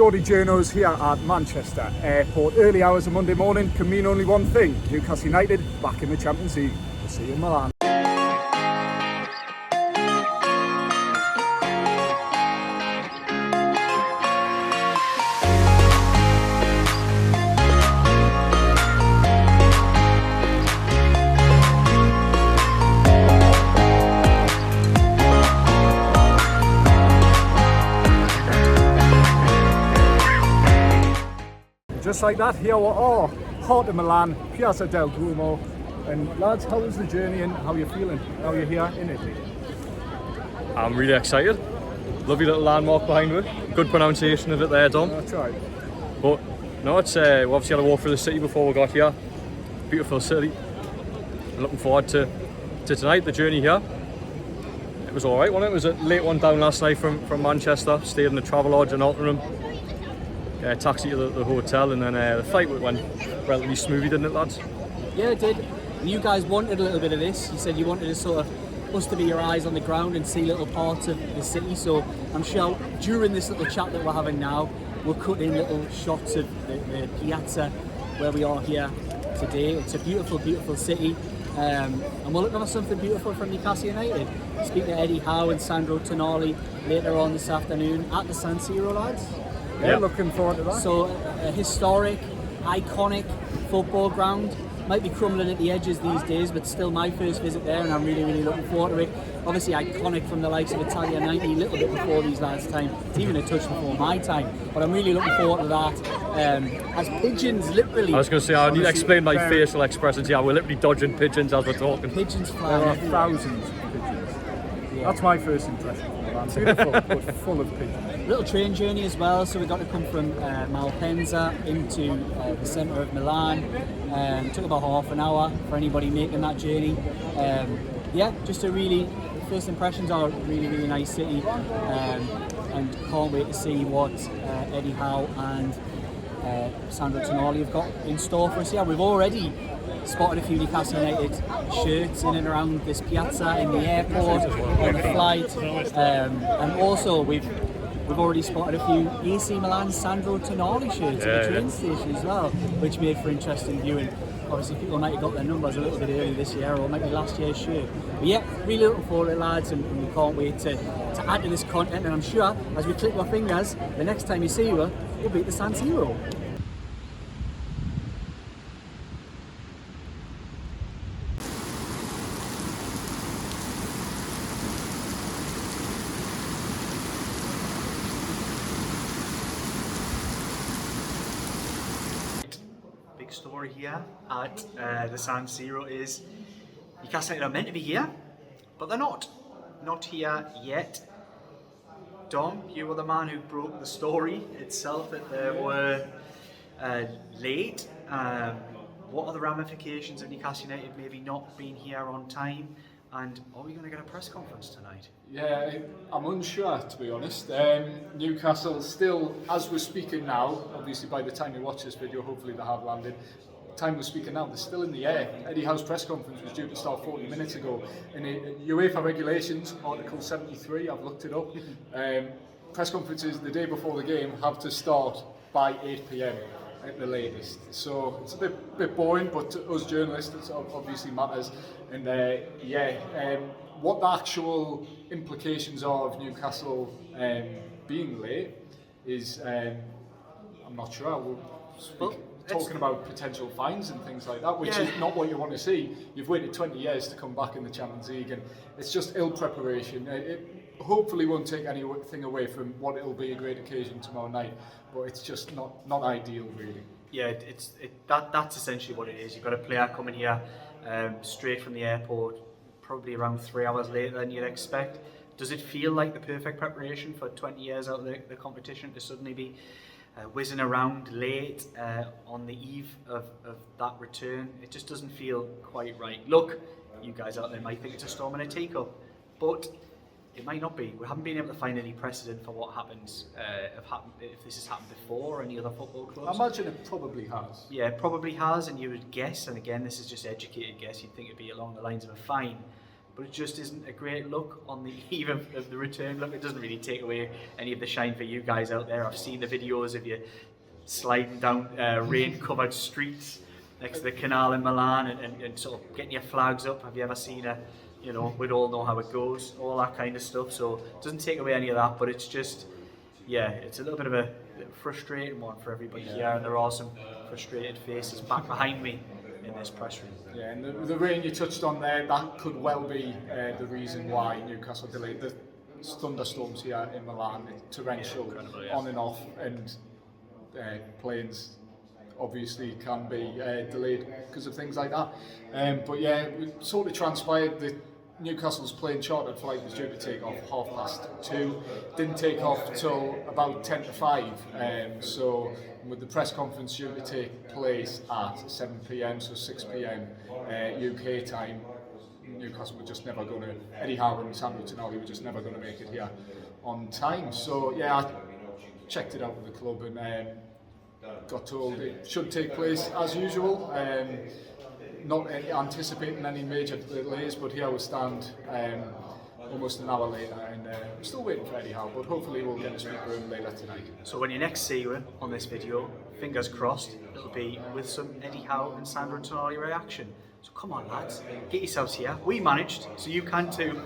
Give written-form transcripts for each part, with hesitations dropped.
Geordie journos here at Manchester Airport. Early hours of Monday morning can mean only one thing: Newcastle United back in the Champions League. We'll see you in Milan. Just like that, here we are, heart of Milan, Piazza del Duomo. And lads, how was the journey and how are you feeling now you're here in Italy? I'm really excited. Lovely little landmark behind it. Good pronunciation of it there, Dom. That's right. But no, it's we obviously had a walk through the city before we got here. Beautiful city. Looking forward to tonight, the journey here. It was alright, wasn't it? It was a late one down last night from Manchester. Stayed in the Travelodge in Altrincham. Taxi to the hotel, and then the flight went relatively smoothly, didn't it, lads? Yeah, it did. And you guys wanted a little bit of this. You said you wanted to sort of us to be your eyes on the ground and see little parts of the city. So I'm sure during this little chat that we're having now, we'll cut in little shots of the piazza where we are here today. It's a beautiful, beautiful city. And we're looking at something beautiful from Newcastle United. Speaking to Eddie Howe and Sandro Tonali later on this afternoon at the San Siro, lads. Yeah, looking forward to that. So a historic, iconic football ground. Might be crumbling at the edges these days, but still my first visit there, and I'm really, really looking forward to it. Obviously iconic from the likes of Italia 90, a little bit before these lads' time. It's even a touch before my time, but I'm really looking forward to that. As pigeons, literally. I was going to say, I need to explain my facial expressions here. We're literally dodging pigeons as we're talking. Pigeons flying. There are thousands of pigeons. Yeah. That's my first impression. Beautiful, but full of pigeons. Little train journey as well, so we got to come from Malpensa into the centre of Milan. Took about half an hour for anybody making that journey. Just first impressions are a really, really nice city, and can't wait to see what Eddie Howe and Sandro Tonali have got in store for us here. We've already spotted a few Newcastle United shirts in and around this piazza, in the airport, on the flight, and also we've already spotted a few AC Milan Sandro Tonali shirts at the train station as well, which made for interesting viewing. Obviously people might have got their numbers a little bit early this year, or maybe last year's shirt. But yeah, really looking forward to it, lads, and we can't wait to add to this content, and I'm sure as we click our fingers, the next time you see her, we'll be at the San Siro. Story here at the San Siro is Newcastle United are meant to be here, but they're not here yet. Dom, you were the man who broke the story itself that they were late. What are the ramifications of Newcastle United maybe not being here on time, and are we going to get a press conference tonight? Yeah, I'm unsure, to be honest. Newcastle still, as we're speaking now, obviously by the time you watch this video, hopefully they have landed. Time we're speaking now, they're still in the air. Eddie Howe's press conference was due to start 40 minutes ago. In UEFA regulations, Article 73, I've looked it up, press conferences the day before the game have to start by 8 p.m. at the latest. So it's a bit boring, but to us journalists it obviously matters. And what the actual implications are of Newcastle being late is, I'm not sure. Talking about potential fines and things like that, which is not what you want to see. You've waited 20 years to come back in the Champions League, and it's just ill preparation. It hopefully won't take anything away from what it'll be a great occasion tomorrow night, but it's just not ideal, really. Yeah, that's essentially what it is. You've got a player coming here straight from the airport, probably around 3 hours later than you'd expect. Does it feel like the perfect preparation for 20 years out of the competition to suddenly be whizzing around late on the eve of that return? It just doesn't feel quite right. Look, you guys out there might think it's a storm in a teacup, but it might not be. We haven't been able to find any precedent for what happens if this has happened before or any other football clubs. I imagine it probably has. Yeah, it probably has, and you would guess, and again this is just educated guess, you'd think it'd be along the lines of a fine. but it just isn't a great look on the eve of the return. Look, it doesn't really take away any of the shine for you guys out there. I've seen the videos of you sliding down rain-covered streets next to the canal in Milan and sort of getting your flags up. Have you ever seen we'd all know how it goes, all that kind of stuff. So it doesn't take away any of that, but it's just, yeah, it's a little bit of a frustrating one for everybody here, and there are some frustrated faces back behind me in this press room. Yeah, and the rain you touched on there, that could well be the reason why Newcastle delayed the thunderstorms here in Milan. Torrential, on and off, and planes obviously can be delayed because of things like that. But yeah, it sort of transpired that Newcastle's plane chartered flight was due to take off 2:30. Didn't take off till about 10 to 5. So with the press conference due to take place at 7 p.m, so 6 p.m. UK time, Newcastle were just never going to, Eddie Howe and Sandro Tonali were just never going to make it here on time. So yeah, I checked it out with the club and got told it should take place as usual. Not anticipating any major delays, but here we stand almost an hour later, and I'm still waiting for Eddie Howe, but hopefully we'll get to speak to him later tonight. So when you next see him on this video, fingers crossed, it'll be with some Eddie Howe and Sandro Tonali reaction. So come on lads, get yourselves here. We managed, so you can too.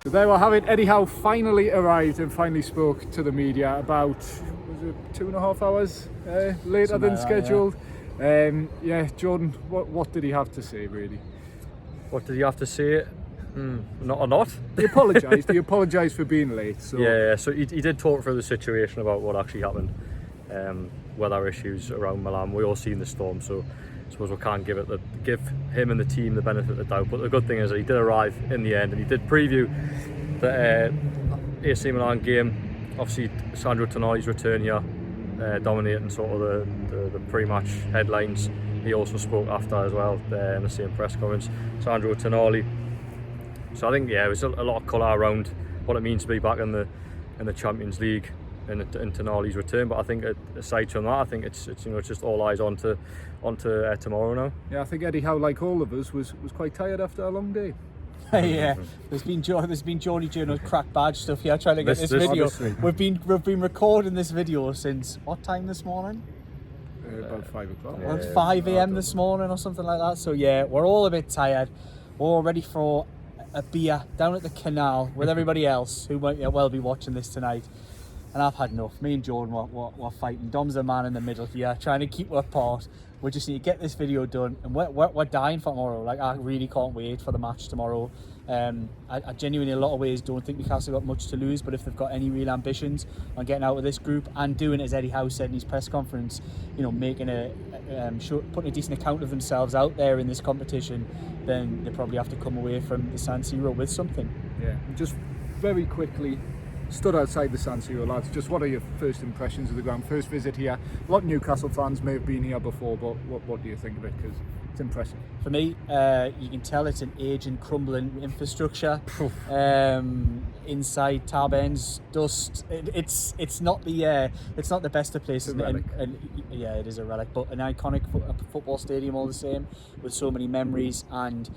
So there we have it. Eddie Howe finally arrived and finally spoke to the media about, was it 2.5 hours later than scheduled? Yeah, Jordan, what did he have to say really? What did he have to say? Not a lot. He apologised. He apologised for being late. So. Yeah, so he did talk through the situation about what actually happened, weather issues around Milan. We all seen the storm, so I suppose we can't give him and the team the benefit of the doubt. But the good thing is that he did arrive in the end, and he did preview the AC Milan game. Obviously, Sandro Tonali's return here, dominating sort of the pre-match headlines. He also spoke after as well in the same press conference. Sandro Tonali. So I think it was a lot of colour around what it means to be back in the Champions League in Tonali's return. But I think aside from that, I think it's just all eyes onto tomorrow now. Yeah, I think Eddie Howe, like all of us, was quite tired after a long day. Yeah, there's been Johnny doing crack badge stuff here trying to get this video. Honestly. We've been recording this video since what time this morning? About 5 o'clock. Around 5 a.m. this morning or something like that. So yeah, we're all a bit tired. We're all ready for a beer down at the canal with everybody else who might well be watching this tonight. And I've had enough. Me and Jordan were fighting. Dom's the man in the middle here, trying to keep us apart. We just need to get this video done, and we're dying for tomorrow. Like, I really can't wait for the match tomorrow. I genuinely, in a lot of ways, don't think Newcastle got much to lose, but if they've got any real ambitions on getting out of this group and doing, as Eddie Howe said in his press conference, making putting a decent account of themselves out there in this competition, then they probably have to come away from the San Siro with something. Yeah, just very quickly, stood outside the San Siro, lads. Just what are your first impressions of the ground? First visit here. A lot of Newcastle fans may have been here before, but what do you think of it? Because it's impressive. For me, you can tell it's an aging, crumbling infrastructure. Inside, tab ends, dust. It's not the best of places. And yeah, it is a relic, but an iconic football stadium all the same, with so many memories, and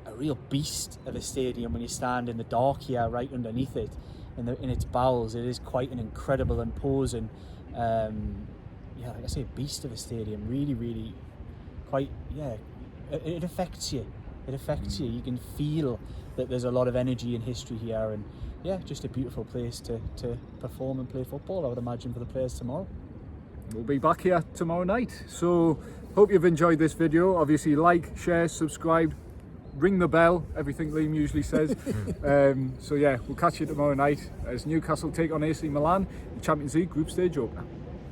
a real beast of a stadium when you stand in the dark here, right underneath it. In its bowels, it is quite an incredible, imposing, like I say, beast of a stadium. Really, really, quite, yeah. It affects you. It affects you. You can feel that there's a lot of energy and history here, and yeah, just a beautiful place to perform and play football, I would imagine, for the players tomorrow. We'll be back here tomorrow night. So hope you've enjoyed this video. Obviously, like, share, subscribe. Ring the bell, everything Liam usually says. So yeah, we'll catch you tomorrow night as Newcastle take on AC Milan, the Champions League group stage opener.